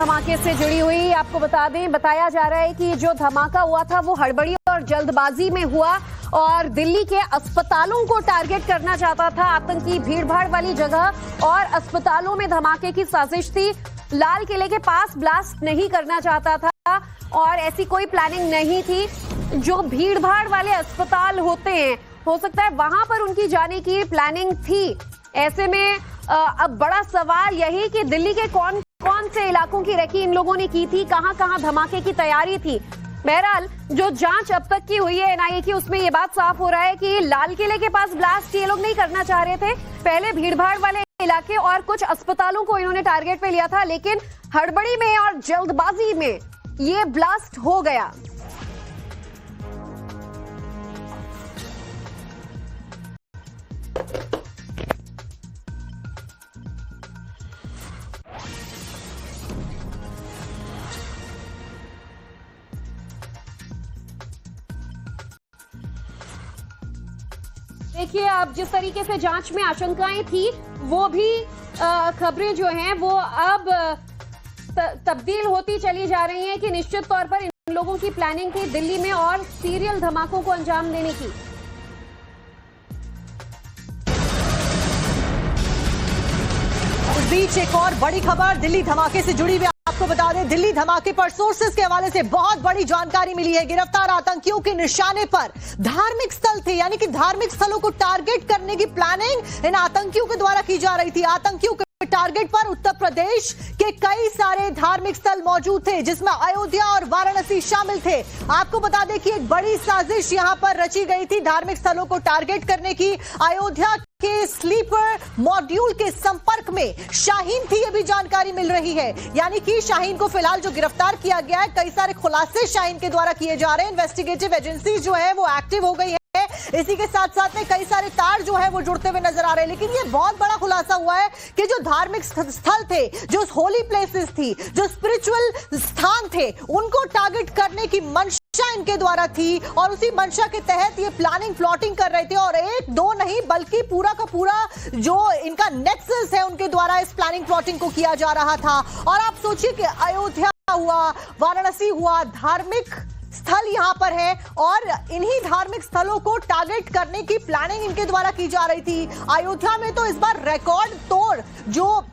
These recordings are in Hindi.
धमाके से जुड़ी हुई आपको बता दें, बताया जा रहा है कि जो धमाका हुआ था वो हड़बड़ी और जल्दबाजी में हुआ और दिल्ली के अस्पतालों को टारगेट करना चाहता था। आतंकी भीड़भाड़ वाली जगह और अस्पतालों में धमाके की साजिश थी। लाल किले के पास ब्लास्ट नहीं करना चाहता था और ऐसी कोई प्लानिंग नहीं थी। जो भीड़भाड़ वाले अस्पताल होते हैं, हो सकता है वहां पर उनकी जाने की प्लानिंग थी। ऐसे में अब बड़ा सवाल यही कि दिल्ली के कौन कौन से इलाकों की रेकी इन लोगों ने की थी, कहां कहां धमाके की तैयारी थी। बहरहाल जो जांच अब तक की हुई है एनआईए की, उसमें ये बात साफ हो रहा है कि लाल किले के पास ब्लास्ट ये लोग नहीं करना चाह रहे थे। पहले भीड़भाड़ वाले इलाके और कुछ अस्पतालों को इन्होंने टारगेट पे लिया था, लेकिन हड़बड़ी में और जल्दबाजी में ये ब्लास्ट हो गया। देखिए, अब जिस तरीके से जांच में आशंकाएं थी वो भी खबरें जो हैं वो अब तब्दील होती चली जा रही हैं कि निश्चित तौर पर इन लोगों की प्लानिंग थी दिल्ली में और सीरियल धमाकों को अंजाम देने की। इस बीच एक और बड़ी खबर दिल्ली धमाके से जुड़ी हुई आपको बता दें। दिल्ली धमाके पर सोर्सेस के हवाले से बहुत बड़ी जानकारी मिली है। गिरफ्तार आतंकियों के निशाने पर धार्मिक स्थल थे, यानी कि धार्मिक स्थलों को टारगेट करने की प्लानिंग इन आतंकियों के द्वारा की जा रही थी। आतंकियों के टारगेट पर उत्तर प्रदेश के कई सारे धार्मिक स्थल मौजूद थे, जिसमें अयोध्या और वाराणसी शामिल थे। आपको बता दें कि एक बड़ी साजिश यहां पर रची गई थी धार्मिक स्थलों को टारगेट करने की। अयोध्या के स्लीपर मॉड्यूल के संपर्क में शाहीन थी, ये भी जानकारी मिल रही है। यानी कि शाहीन को फिलहाल जो गिरफ्तार किया गया है, कई सारे खुलासे शाहीन के द्वारा किए जा रहे हैं। इन्वेस्टिगेटिव एजेंसी जो है वो एक्टिव हो गई है। इसी के साथ साथ में कई सारे तार जो है वो जुड़ते हुए नजर आ रहे हैं। लेकिन ये बहुत बड़ा खुलासा हुआ है कि जो धार्मिक स्थल थे, जो होली प्लेसेस थी, जो स्पिरिचुअल स्थान थे, उनको टारगेट करने की मंशा इनके द्वारा थी और उसी मंशा के तहत ये प्लानिंग प्लॉटिंग कर रहे थे। और एक दो नहीं बल्कि पूरा का पूरा जो इनका नेक्सस है उनके द्वारा इस प्लानिंग प्लॉटिंग को किया जा रहा था। और आप सोचिए कि अयोध्या हुआ, वाराणसी हुआ, धार्मिक स्थल यहां पर है और इन्हीं धार्मिक स्थलों को टारगेट करने की प्लानिंग इनके द्वारा की जा रही थी। अयोध्या में तो इस बार रिकॉर्ड तोड़ जो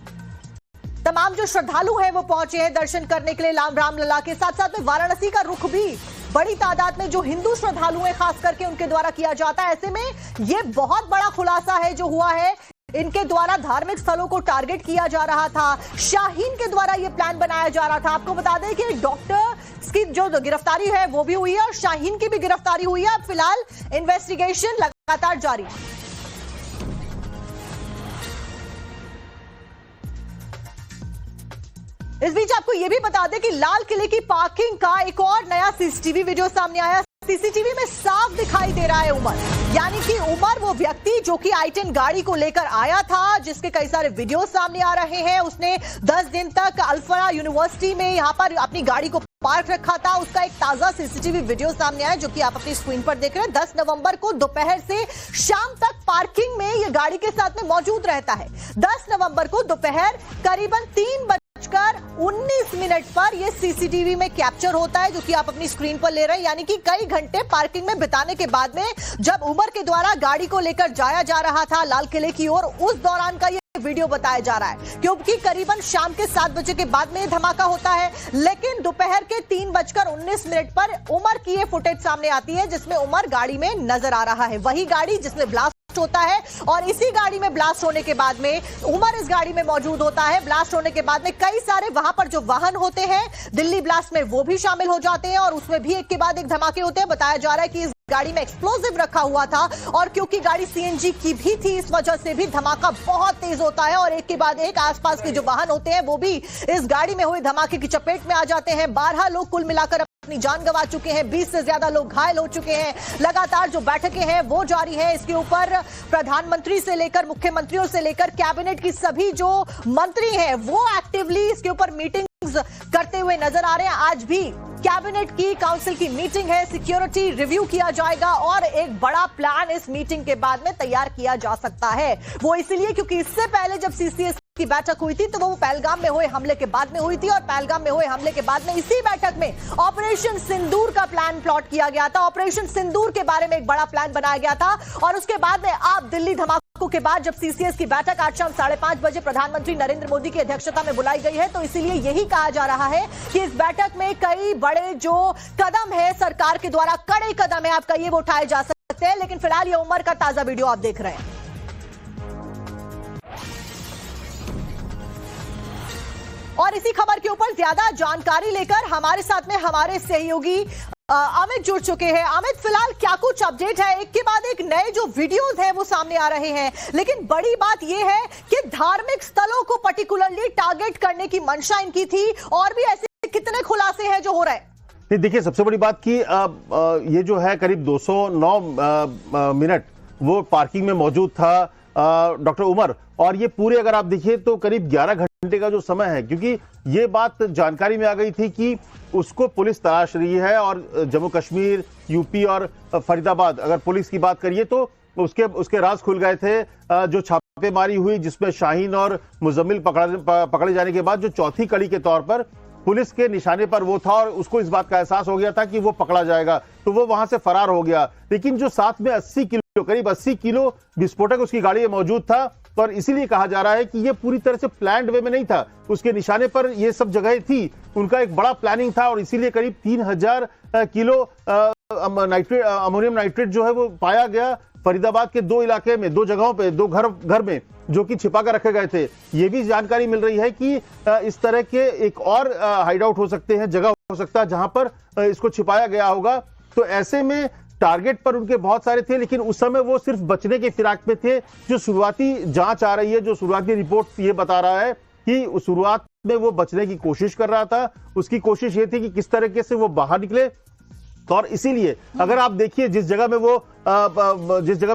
तमाम जो श्रद्धालु हैं वो पहुंचे हैं दर्शन करने के लिए रामलला के। साथ साथ में वाराणसी का रुख भी बड़ी तादाद में जो हिंदू श्रद्धालु हैं खास करके उनके द्वारा किया जाता है। ऐसे में ये बहुत बड़ा खुलासा है जो हुआ है। इनके द्वारा धार्मिक स्थलों को टारगेट किया जा रहा था। शाहीन के द्वारा यह प्लान बनाया जा रहा था। आपको बता दें कि डॉक्टर की जो गिरफ्तारी है वो भी हुई है और शाहीन की भी गिरफ्तारी हुई है। अब फिलहाल इन्वेस्टिगेशन लगातार जारी है। इस बीच आपको यह भी बता दें कि लाल किले की पार्किंग का एक और नया सीसीटीवी वीडियो सामने आया। सीसीटीवी में साफ दिखाई दे रहा है उमर, यानी कि उमर वो व्यक्ति जो कि i10 गाड़ी को लेकर आया था, जिसके कई सारे वीडियो सामने आ रहे हैं। उसने 10 दिन तक अल्फरा यूनिवर्सिटी में यहां पर अपनी गाड़ी को पार्क रखा था। उसका एक ताजा सीसीटीवी वीडियो सामने आया जो कि आप अपनी स्क्रीन पर देख रहे हैं। 10 नवंबर को दोपहर से शाम तक पार्किंग में यह गाड़ी के साथ में मौजूद रहता है। 10 नवंबर को दोपहर करीबन 3:19 पर यह सीसीटीवी में कैप्चर होता है, जो कि आप अपनी स्क्रीन पर ले रहे हैं। यानी कि कई घंटे पार्किंग में बिताने के बाद में जब उमर के द्वारा गाड़ी को लेकर जाया जा रहा था लाल किले की ओर, उस दौरान का वीडियो बताया जा रहा है। क्योंकि करीबन शाम के 7 बजे के बाद में धमाका होता है, लेकिन दोपहर के 3:19 पर उमर की ये फुटेज सामने आती है जिसमें उमर गाड़ी में नजर आ रहा है। वही गाड़ी जिसमें ब्लास्ट होता है और इसी गाड़ी में ब्लास्ट होने के बाद में उमर इस गाड़ी में मौजूद होता है। ब्लास्ट होने के बाद में कई सारे वहां पर जो वाहन होते हैं दिल्ली ब्लास्ट में वो भी शामिल हो जाते हैं और उसमें भी एक के बाद एक धमाके होते हैं। बताया जा रहा है कि इस गाड़ी में एक्सप्लोजिव रखा हुआ था और क्योंकि गाड़ी सीएनजी की भी थी, इस वजह से भी धमाका बहुत तेज होता है और एक के बाद एक आसपास के जो वाहन होते हैं वो भी इस गाड़ी में हुए धमाके की चपेट में आ जाते हैं। 12 लोग कुल मिलाकर अपनी जान गंवा चुके हैं, 20 से ज्यादा लोग घायल हो चुके हैं। लगातार जो बैठकें हैं वो जारी है। इसके ऊपर प्रधानमंत्री से लेकर मुख्यमंत्रियों से लेकर कैबिनेट की सभी जो मंत्री हैं वो एक्टिवली इसके ऊपर मीटिंग करते हुए नजर आ रहे हैं। आज भी कैबिनेट की काउंसिल की मीटिंग है, सिक्योरिटी रिव्यू किया जाएगा और एक बड़ा प्लान इस मीटिंग के बाद में तैयार किया जा सकता है। वो इसलिए क्योंकि इससे पहले जब सीसीएस की बैठक हुई थी तो वो पहलगाम में हुए हमले के बाद में हुई थी और पहलगाम में हुए हमले के बाद में इसी बैठक में ऑपरेशन सिंदूर का प्लान प्लॉट किया गया था। ऑपरेशन सिंदूर के बारे में एक बड़ा प्लान बनाया गया था और उसके बाद में आप दिल्ली धमाकों के बाद जब सीसीएस की बैठक आज शाम 5:30 बजे प्रधानमंत्री नरेंद्र मोदी की अध्यक्षता में बुलाई गई है तो इसीलिए यही कहा जा रहा है कि इस बैठक में कई बड़े जो कदम है सरकार के द्वारा, कड़े कदम है आप कहिए, वो उठाए जा सकते हैं। लेकिन फिलहाल ये उमर का ताजा वीडियो आप देख रहे हैं। और इसी खबर के ऊपर ज्यादा जानकारी लेकर हमारे साथ में हमारे सहयोगी अमित जुड़ चुके हैं। अमित, फिलहाल क्या कुछ अपडेट है? एक के बाद एक नए जो वीडियोस हैं वो सामने आ रहे हैं, लेकिन बड़ी बात यह है कि धार्मिक स्थलों को पर्टिकुलरली टारगेट करने की मंशा इनकी थी और भी ऐसे कितने खुलासे हैं जो हो रहे हैं? नहीं, देखिए, सबसे बड़ी बात कि ये जो है करीब 209 मिनट वो पार्किंग में मौजूद था डॉक्टर उमर, और ये पूरे अगर आप देखिए तो करीब 11 घंटे का जो समय है, क्योंकि ये बात जानकारी में आ गई थी कि उसको पुलिस तलाश रही है और जम्मू कश्मीर, यूपी और फरीदाबाद अगर पुलिस की बात करिए तो उसके राज खुल गए थे। जो छापेमारी हुई जिसमें शाहीन और मुजम्मिल पकड़े जाने के बाद जो चौथी कड़ी के तौर पर पुलिस के निशाने पर वो था और उसको इस बात का एहसास हो गया था कि वो पकड़ा जाएगा तो वो वहां से फरार हो गया। लेकिन जो साथ में 80 किलो करीब 80 किलो विस्फोटक उसकी गाड़ी में मौजूद था और इसीलिए कहा जा रहा है कि ये पूरी तरह से प्लान्ड वे में नहीं था, उसके निशाने पर ये सब जगह थी, उनका एक बड़ा प्लानिंग था और इसीलिए करीब 3000 किलो अमोनियम नाइट्रेट जो है वो पाया गया फरीदाबाद के 2 इलाके में, 2 जगहों पे, 2 घर में जो कि छिपा कर रखे गए थे। ये भी जानकारी मिल रही है कि इस तरह के एक और हाइड आउट हो सकते हैं, जगह हो सकता है जहां पर इसको छिपाया गया होगा। तो ऐसे में टारगेट पर उनके बहुत सारे थे, लेकिन उस समय वो सिर्फ बचने के फिराक में थे। जो शुरुआती जांच आ रही है, जो शुरुआती रिपोर्ट ये बता रहा है कि शुरुआत में वो बचने की कोशिश कर रहा था, उसकी कोशिश ये थी कि किस तरीके से वो बाहर निकले। और इसीलिए अगर आप देखिए जिस जगह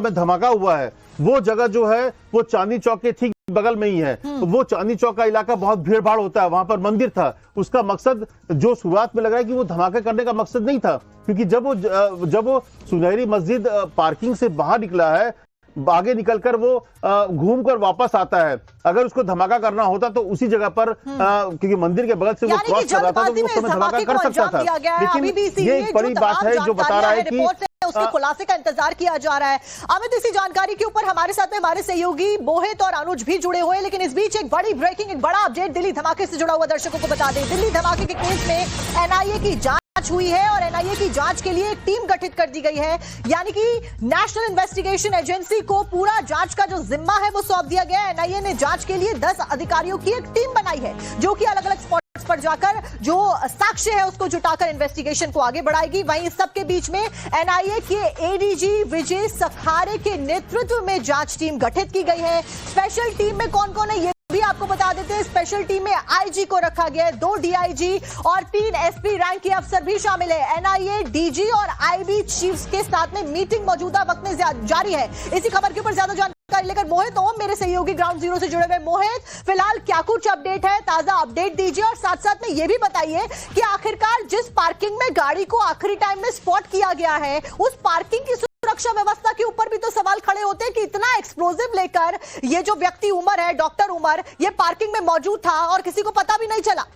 में धमाका हुआ है वो जगह जो है वो चांदनी चौक के ठीक बगल में ही है। वो चांदनी चौक का इलाका बहुत भीड़ भाड़ होता है, वहां पर मंदिर था। उसका मकसद जो शुरुआत में लग रहा है कि वो धमाका करने का मकसद नहीं था, क्योंकि जब वो सुनहरी मस्जिद पार्किंग से बाहर निकला है, आगे निकलकर वो घूमकर वापस आता है। अगर उसको धमाका करना होता तो उसी जगह पर क्योंकि मंदिर के बगल से वो क्रॉस कर रहा था तो वो उस समय धमाका कर सकता था। लेकिन ये एक बड़ी बात है जो बता रहा है कि उसके खुलासे का इंतजार किया जा रहा है। अमित, इसी जानकारी के ऊपर हमारे साथ में हमारे सहयोगी मोहित और अनुज भी जुड़े हुए हैं, लेकिन इस बीच एक बड़ी ब्रेकिंग, एक बड़ा अपडेट दिल्ली धमाके से जुड़ा हुआ दर्शकों को बता दें। दिल्ली धमाके के केस में एनआईए की जांच हुई है और एनआईए की जांच के लिए एक टीम गठित कर दी गई है, यानी कि नेशनल इन्वेस्टिगेशन एजेंसी को पूरा जांच का जो जिम्मा है वो सौंप दिया गया है। एनआईए ने जांच के लिए 10 अधिकारियों की एक टीम बनाई है जो कि अलग अलग स्पॉट्स पर जाकर जो साक्ष्य है उसको जुटाकर इन्वेस्टिगेशन को आगे बढ़ाएगी। वहीं इस सबके बीच में एनआईए के एडीजी विजय सखारे के नेतृत्व में जांच टीम गठित की गई है। स्पेशल टीम में कौन कौन है ये भी आपको बता देते हैं। स्पेशल टीम में आईजी को रखा गया है, 2 डीआईजी और 3 एसपी रैंक के अफसर भी शामिल है। एनआईए डीजी और आईबी चीफ्स के साथ में मीटिंग मौजूदा वक्त में जारी है। इसी खबर के ऊपर ज्यादा जानकारी लेकर मोहित ओम मेरे सहयोगी ग्राउंड जीरो से जुड़े हुए। मोहित, फिलहाल क्या कुछ अपडेट है, ताजा अपडेट दीजिए और साथ साथ में ये भी बताइए कि आखिरकार जिस पार्किंग में गाड़ी को आखिरी टाइम में स्पॉट किया गया है उस पार्किंग की सुरक्षा व्यवस्था के ऊपर भी तो सवाल खड़े होते हैं कि इतना एक्सप्लोजिव लेकर ये जो व्यक्ति उमर है, डॉक्टर उमर, ये पार्किंग में मौजूद था और किसी को पता भी नहीं चला।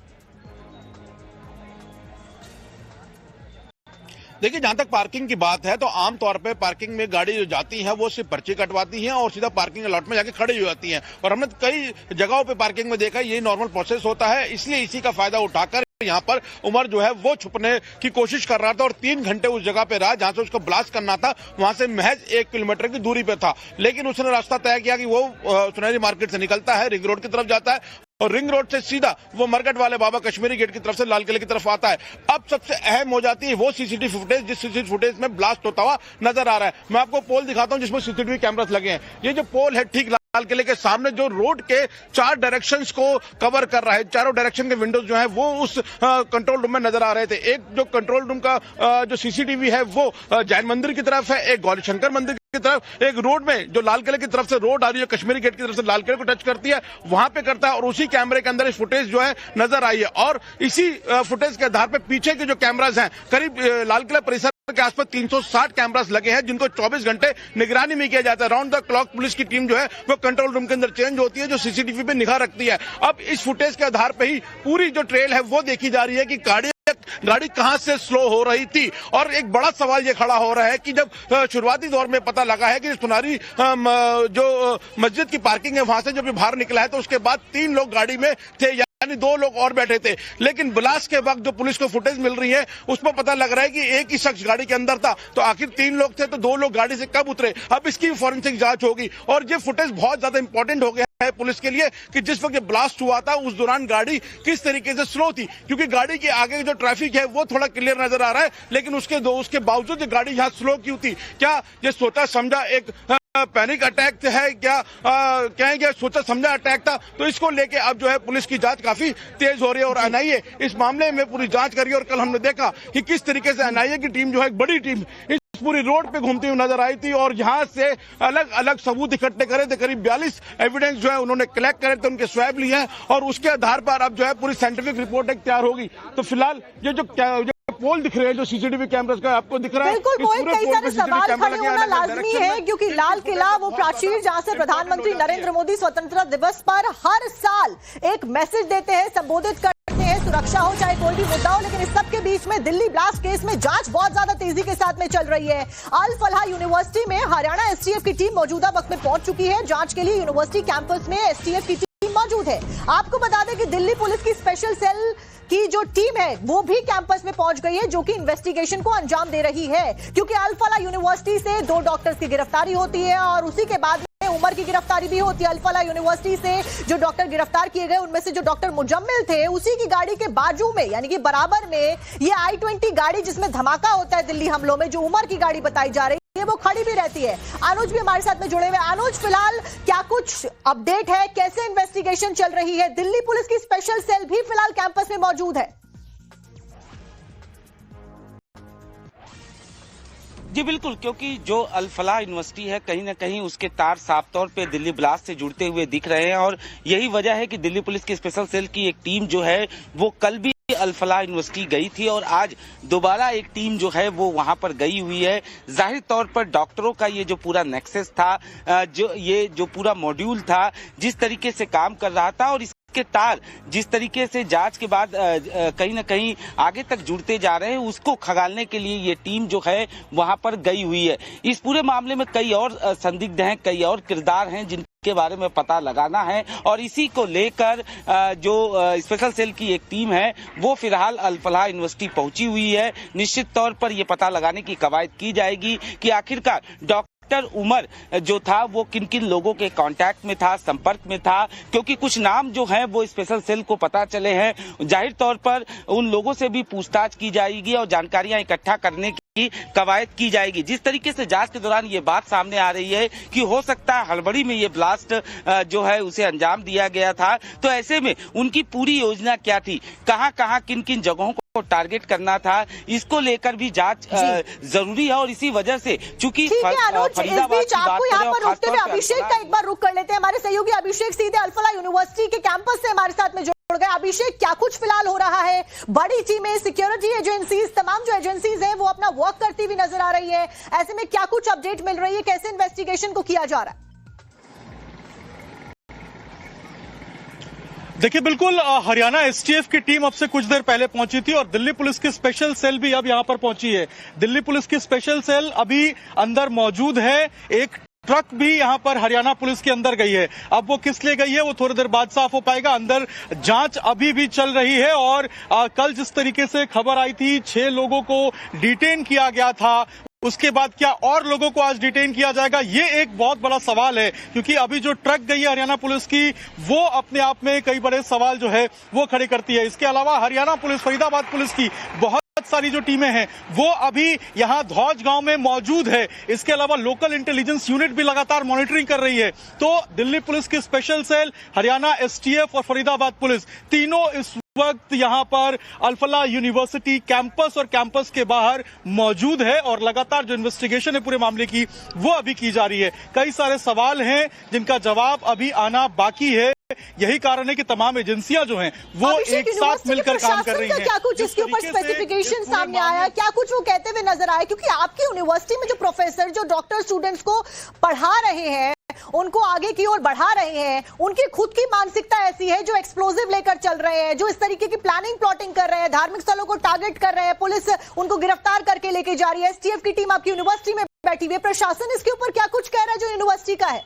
देखिए, जहां तक पार्किंग की बात है तो आमतौर पे पार्किंग में गाड़ी जो जाती है वो सिर्फ पर्ची कटवाती है और सीधा पार्किंग लॉट में जाके खड़ी हो जाती है। और हमने कई जगहों पे पार्किंग में देखा ये नॉर्मल प्रोसेस होता है, इसलिए इसी का फायदा उठाकर यहाँ पर उमर जो है वो छुपने की कोशिश कर रहा था और 3 घंटे उस जगह पे रहा जहां से उसको ब्लास्ट करना था। वहां से महज 1 किलोमीटर की दूरी पे था, लेकिन उसने रास्ता तय किया कि वो सुनहरी मार्केट से निकलता है, रिंग रोड की तरफ जाता है और रिंग रोड से सीधा वो मरकट वाले बाबा कश्मीरी गेट की तरफ से लाल किले की तरफ आता है। अब सबसे अहम हो जाती है वो सीसीटीवी फुटेज, जिस सीसीटीवी फुटेज में ब्लास्ट होता हुआ नजर आ रहा है। मैं आपको पोल दिखाता हूं जिसमें सीसीटीवी कैमरास लगे हैं। ये जो पोल है ठीक लाल किले के सामने जो रोड के 4 डायरेक्शंस को कवर कर रहा है, चारों डायरेक्शन के विंडोज जो है वो उस कंट्रोल रूम में नजर आ रहे थे। एक जो कंट्रोल रूम का जो सीसीटीवी है वो जैन मंदिर की तरफ है, एक गौरी शंकर मंदिर की तरफ एक रोड में जो लाल किले की तरफ से रोड आ रही है, कश्मीरी गेट की तरफ से लाल किले को टच करती है, वहां पे करता है और उसी कैमरे के अंदर फुटेज जो है नजर आई है। और इसी फुटेज के आधार पर पीछे के जो कैमराज हैं, करीब लाल किला परिसर के आसपास 360 कैमरास लगे हैं जिनको 24 घंटे निगरानी में किया जाता है। राउंड द क्लॉक पुलिस की टीम जो है वो कंट्रोल रूम के अंदर चेंज होती है, जो सीसीटीवी पे निगाह रखती है। अब इस फुटेज के आधार पे ही पूरी जो ट्रेल है वो देखी जा रही है कि गाड़ी कहां से स्लो हो रही थी। और एक बड़ा सवाल ये खड़ा हो रहा है कि जब शुरुआती दौर में पता लगा है कि सुनारी जो मस्जिद की पार्किंग है वहां से जब बाहर निकला है तो उसके बाद 3 लोग गाड़ी में थे, यानी 2 लोग और बैठे थे। लेकिन ब्लास्ट के वक्त जो पुलिस को फुटेज मिल रही है उसमें पता लग रहा है कि एक ही शख्स गाड़ी के अंदर था। तो आखिर 3 लोग थे तो 2 लोग गाड़ी से कब उतरे, अब इसकी फॉरेंसिक जांच होगी। और ये फुटेज बहुत ज्यादा इंपॉर्टेंट हो गया है पुलिस के लिए कि जिस वक्त ब्लास्ट हुआ था उस दौरान गाड़ी किस तरीके से स्लो थी, क्योंकि गाड़ी के आगे जो ट्रैफिक है वो थोड़ा क्लियर नजर आ रहा है, लेकिन उसके बावजूद गाड़ी यहाँ स्लो क्यों थी। क्या ये सोचा समझा एक पैनिक अटैक है, क्या कहेंगे सोचा समझा अटैक था। तो इसको लेके अब जो है पुलिस की जांच काफी तेज हो रही है और एनआईए इस मामले में पूरी जांच कर रही है। और कल हमने देखा कि किस तरीके से एनआईए की टीम जो है एक बड़ी टीम इस पूरी रोड पे घूमती हुई नजर आई थी और यहां से अलग अलग सबूत इकट्ठे करे थे। करीब 42 एविडेंस जो है उन्होंने कलेक्ट करे थे, उनके स्वैब लिए हैं और उसके आधार पर अब जो है पूरी साइंटिफिक रिपोर्ट एक तैयार होगी। तो फिलहाल ये जो पोल दिख रहे हैं, जो सीसीटीवी कैमरास का आपको दिख रहा है, बिल्कुल पोल कई सारे सवाल खड़े होना लाजमी है, क्योंकि लाल किला वो प्राचीर जहां से प्रधानमंत्री नरेंद्र मोदी स्वतंत्रता दिवस पर हर साल एक मैसेज देते हैं, संबोधित करते हैं, सुरक्षा हो चाहे कोई भी मुद्दा हो। लेकिन इस सब के बीच में दिल्ली ब्लास्ट केस में जांच बहुत ज्यादा तेजी के साथ में चल रही है। अल फलाह यूनिवर्सिटी में हरियाणा एसटीएफ की टीम मौजूदा वक्त में पहुंच चुकी है। जांच के लिए यूनिवर्सिटी कैंपस में एसटीएफ की टीम मौजूद है। आपको बता दें कि दिल्ली पुलिस की स्पेशल सेल की जो टीम है वो भी कैंपस में पहुंच गई है, जो कि इन्वेस्टिगेशन को अंजाम दे रही है, क्योंकि अल फलाह यूनिवर्सिटी से 2 डॉक्टर्स की गिरफ्तारी होती है और उसी के बाद में उमर की गिरफ्तारी भी होती है। अल फलाह यूनिवर्सिटी से जो डॉक्टर गिरफ्तार किए गए उनमें से जो डॉक्टर मुजम्मिल थे उसी की गाड़ी के बाजू में यानी कि बराबर में ये I-20 गाड़ी जिसमें धमाका होता है दिल्ली हमलों में, जो उमर की गाड़ी बताई जा रही है वो खड़ी भी रहती है। अनुज भी हमारे साथ में जुड़े हुए। अनुज, फिलहाल क्या कुछ अपडेट है, कैसे इन्वेस्टिगेशन चल रही है? दिल्ली पुलिस की स्पेशल सेल भी फिलहाल कैंपस में मौजूद है। जी बिल्कुल, क्योंकि जो अल फलाह यूनिवर्सिटी है कहीं ना कहीं उसके तार साफ तौर पे दिल्ली ब्लास्ट से जुड़ते हुए दिख रहे हैं और यही वजह है कि दिल्ली पुलिस की स्पेशल सेल की एक टीम जो है वो कल भी अल फलाह यूनिवर्सिटी गई थी और आज दोबारा एक टीम जो है वो वहां पर गई हुई है। जाहिर तौर पर डॉक्टरों का ये जो पूरा नेक्सस था, जो पूरा मॉड्यूल था, जिस तरीके से काम कर रहा था और के तार जिस तरीके से जांच के बाद कहीं ना कहीं आगे तक जुड़ते जा रहे हैं, उसको खंगालने के लिए ये टीम जो है वहां पर गई हुई है। इस पूरे मामले में कई और संदिग्ध हैं, कई और किरदार हैं जिनके बारे में पता लगाना है और इसी को लेकर जो स्पेशल सेल की एक टीम है वो फिलहाल अल फलाह यूनिवर्सिटी पहुंची हुई है। निश्चित तौर पर ये पता लगाने की कवायद की जाएगी कि आखिरकार डॉक्टर उमर जो था वो किन किन लोगों के कांटेक्ट में था, संपर्क में था, क्योंकि कुछ नाम जो हैं वो स्पेशल सेल को पता चले हैं। जाहिर तौर पर उन लोगों से भी पूछताछ की जाएगी और जानकारियां इकट्ठा करने की कवायद की जाएगी। जिस तरीके से जांच के दौरान ये बात सामने आ रही है कि हो सकता है हड़बड़ी में ये ब्लास्ट जो है उसे अंजाम दिया गया था, तो ऐसे में उनकी पूरी योजना क्या थी, कहां किन किन जगहों को टारगेट करना था, इसको लेकर भी जांच जरूरी है। और इसी वजह से चूंकि आपको यहाँ पर रोकते हुए अभिषेक का एक बार रुक कर लेते हैं। हमारे सहयोगी अभिषेक सीधे अल फलाह यूनिवर्सिटी के कैंपस से हमारे साथ में जुड़ गए। अभिषेक, क्या कुछ फिलहाल हो रहा है? बड़ी टीमें, सिक्योरिटी एजेंसीज, तमाम जो एजेंसीज हैं वो अपना वर्क करती हुई नजर आ रही है। ऐसे में क्या कुछ अपडेट मिल रही है, कैसे इन्वेस्टिगेशन को किया जा रहा है? देखिए, बिल्कुल हरियाणा एसटीएफ की टीम अब से कुछ देर पहले पहुंची थी और दिल्ली पुलिस की स्पेशल सेल भी अब यहां पर पहुंची है। दिल्ली पुलिस की स्पेशल सेल अभी अंदर मौजूद है। एक ट्रक भी यहां पर हरियाणा पुलिस के अंदर गई है। अब वो किस लिए गई है वो थोड़ी देर बाद साफ हो पाएगा। अंदर जांच अभी भी चल रही है और कल जिस तरीके से खबर आई थी 6 लोगों को डिटेन किया गया था, उसके बाद क्या और लोगों को आज डिटेन किया जाएगा, ये एक बहुत बड़ा सवाल है। क्योंकि अभी जो ट्रक गई है हरियाणा पुलिस की वो अपने आप में कई बड़े सवाल जो है वो खड़े करती है। इसके अलावा हरियाणा पुलिस, फरीदाबाद पुलिस की बहुत बहुत सारी जो टीमें हैं वो अभी यहाँ धौज गांव में मौजूद है। इसके अलावा लोकल इंटेलिजेंस यूनिट भी लगातार मॉनिटरिंग कर रही है। तो दिल्ली पुलिस की स्पेशल सेल, हरियाणा एसटीएफ और फरीदाबाद पुलिस तीनों इस वक्त यहां पर अल-फलाह यूनिवर्सिटी कैंपस और कैंपस के बाहर मौजूद है और लगातार जो इन्वेस्टिगेशन है पूरे मामले की वो अभी की जा रही है। कई सारे सवाल हैं जिनका जवाब अभी आना बाकी है। यही कारण है कि तमाम एजेंसियां जो हैं वो एक साथ मिलकर काम कर रही हैं। क्या कुछ इसके ऊपर स्पेसिफिकेशन सामने आया, क्या कुछ वो कहते हुए नजर आए? क्योंकि आपकी यूनिवर्सिटी में जो प्रोफेसर जो डॉक्टर स्टूडेंट्स को पढ़ा रहे हैं, उनको आगे की ओर बढ़ा रहे हैं, उनकी खुद की मानसिकता ऐसी है जो एक्सप्लोजिव लेकर चल रहे हैं, जो इस तरीके की प्लानिंग प्लॉटिंग कर रहे हैं, धार्मिक स्थलों को टारगेट कर रहे हैं, पुलिस उनको गिरफ्तार करके लेके जा रही है, एसटीएफ की टीम आपकी यूनिवर्सिटी में बैठी हुई है, प्रशासन इसके ऊपर क्या कुछ कह रहा है जो यूनिवर्सिटी का है?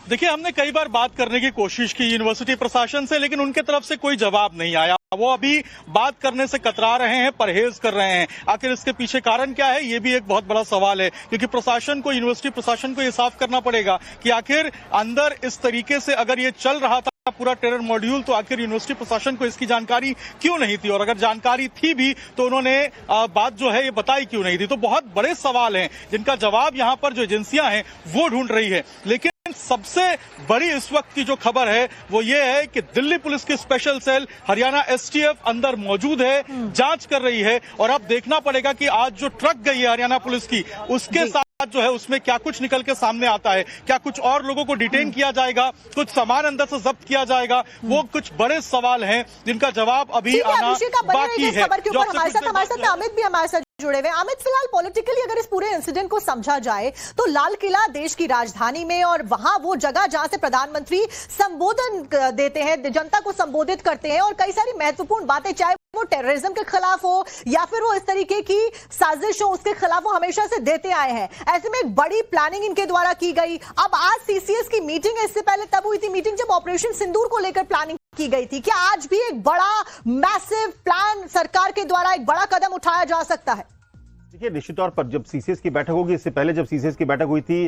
देखिए, हमने कई बार बात करने की कोशिश की यूनिवर्सिटी प्रशासन से, लेकिन उनके तरफ से कोई जवाब नहीं आया। वो अभी बात करने से कतरा रहे हैं, परहेज कर रहे हैं। आखिर इसके पीछे कारण क्या है, ये भी एक बहुत बड़ा सवाल है, क्योंकि प्रशासन को, यूनिवर्सिटी प्रशासन को ये साफ करना पड़ेगा कि आखिर अंदर इस तरीके से अगर ये चल रहा था पूरा टेरर मॉड्यूल, तो आखिर यूनिवर्सिटी प्रशासन को इसकी जानकारी क्यों नहीं थी, और अगर जानकारी थी भी तो उन्होंने बात जो है ये बताई क्यों नहीं थी। तो बहुत बड़े सवाल हैं जिनका जवाब यहाँ पर जो एजेंसियां हैं वो ढूंढ रही है। लेकिन सबसे बड़ी इस वक्त की जो खबर है वो ये है कि दिल्ली पुलिस की स्पेशल सेल, हरियाणा एसटीएफ अंदर मौजूद है, जांच कर रही है। और अब देखना पड़ेगा कि आज जो ट्रक गई है हरियाणा पुलिस की, उसके साथ जो है उसमें क्या कुछ निकल के सामने आता है। क्या कुछ और लोगों को डिटेन किया जाएगा, कुछ सामान अंदर से जब्त किया जाएगा, वो कुछ बड़े सवाल हैं जिनका जवाब अभी आना बाकी है। हमारे साथ अमित भी हमारे साथ जुड़े हुए। अमित, फिलहाल पॉलिटिकली अगर इस पूरे इंसिडेंट को समझा जाए तो लाल किला देश की राजधानी में, और वहां वो जगह जहां से प्रधानमंत्री संबोधन देते हैं, जनता को संबोधित करते हैं, और कई सारी महत्वपूर्ण बातें, चाहे वो टेररिज्म के खिलाफ हो या फिर वो इस तरीके की साजिश हो, उसके खिलाफ वो हमेशा से देते आए हैं। ऐसे में एक बड़ी प्लानिंग इनके द्वारा की गई। अब आज सीसीएस की मीटिंग है, इससे पहले तब हुई थी मीटिंग जब ऑपरेशन सिंदूर को लेकर प्लानिंग की गई थी। क्या आज भी एक बड़ा मैसिव प्लान सरकार के द्वारा, एक बड़ा कदम उठाया जा सकता है? देखिए, निश्चित तौर पर जब सीसीएस की बैठक होगी, इससे पहले जब सीसीएस की बैठक हुई थी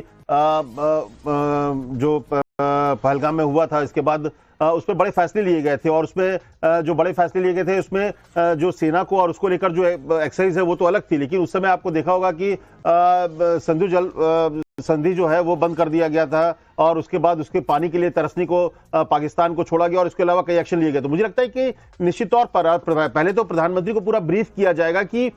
जो पहलगाम में हुआ था, इसके बाद उसमें बड़े फैसले लिए गए थे, और उसमें जो बड़े फैसले लिए गए थे उसमें जो सेना को और उसको लेकर जो एक्सरसाइज है वो तो अलग थी। लेकिन उस समय आपको देखा होगा कि सिंधु जल संधि जो है वो बंद कर दिया गया था, और उसके बाद उसके पानी के लिए तरसने को पाकिस्तान को छोड़ा गया, और इसके अलावा कई एक्शन लिए गए। तो मुझे लगता है कि निश्चित तौर पर पहले तो प्रधानमंत्री को पूरा ब्रीफ किया जाएगा कि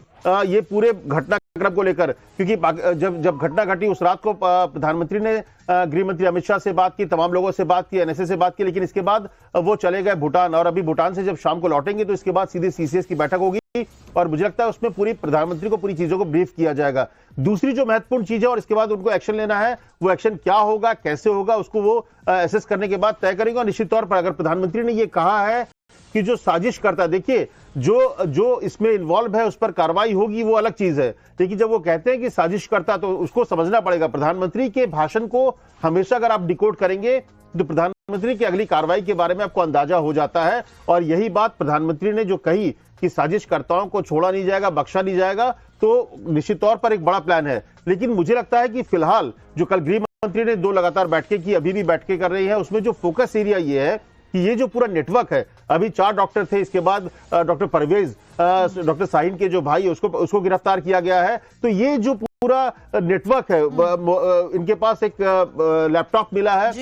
ये पूरे घटनाक्रम को लेकर, क्योंकि जब घटना घटी उस रात को प्रधानमंत्री ने गृह मंत्री अमित शाह से बात की, तमाम लोगों से बात की, एनएसए से बात की, लेकिन इसके बाद वो चले गए भूटान, और अभी भूटान से जब शाम को लौटेंगे तो इसके बाद सीधे सीसीएस की बैठक होगी, और मुझे लगता है उसमें पूरी प्रधानमंत्री को पूरी चीजों को ब्रीफ किया जाएगा। दूसरी जो महत्वपूर्ण चीज है, और इसके बाद उनको एक्शन लेना है, वो एक्शन क्या होगा, कैसे होगा, उसको वो एसेस करने के बाद तय करेंगे। और निश्चित तौर पर अगर प्रधानमंत्री ने ये कहा है कि जो साजिश करता है, देखिए जो इसमें इन्वॉल्व है उस पर कार्रवाई होगी, वो अलग चीज है, लेकिन जब वो कहते हैं कि साजिश करता, तो उसको समझना पड़ेगा। प्रधानमंत्री के भाषण को हमेशा अगर आप डिकोड करेंगे तो प्रधानमंत्री की अगली कार्रवाई के बारे में आपको अंदाजा हो जाता है। और यही बात प्रधानमंत्री ने जो कही कि साजिशकर्ताओं को छोड़ा नहीं जाएगा, बख्शा नहीं जाएगा, तो निश्चित तौर पर एक बड़ा प्लान है। लेकिन मुझे लगता है कि फिलहाल जो कल गृह मंत्री ने 2 लगातार बैठकें की, अभी भी बैठकें कर रही है, उसमें जो फोकस एरिया ये है कि ये जो पूरा नेटवर्क है, अभी 4 डॉक्टर थे, इसके बाद डॉक्टर परवेज, डॉक्टर शाहीन के जो भाई उसको गिरफ्तार किया गया है। तो ये जो पूरा नेटवर्क है, इनके पास एक लैपटॉप मिला है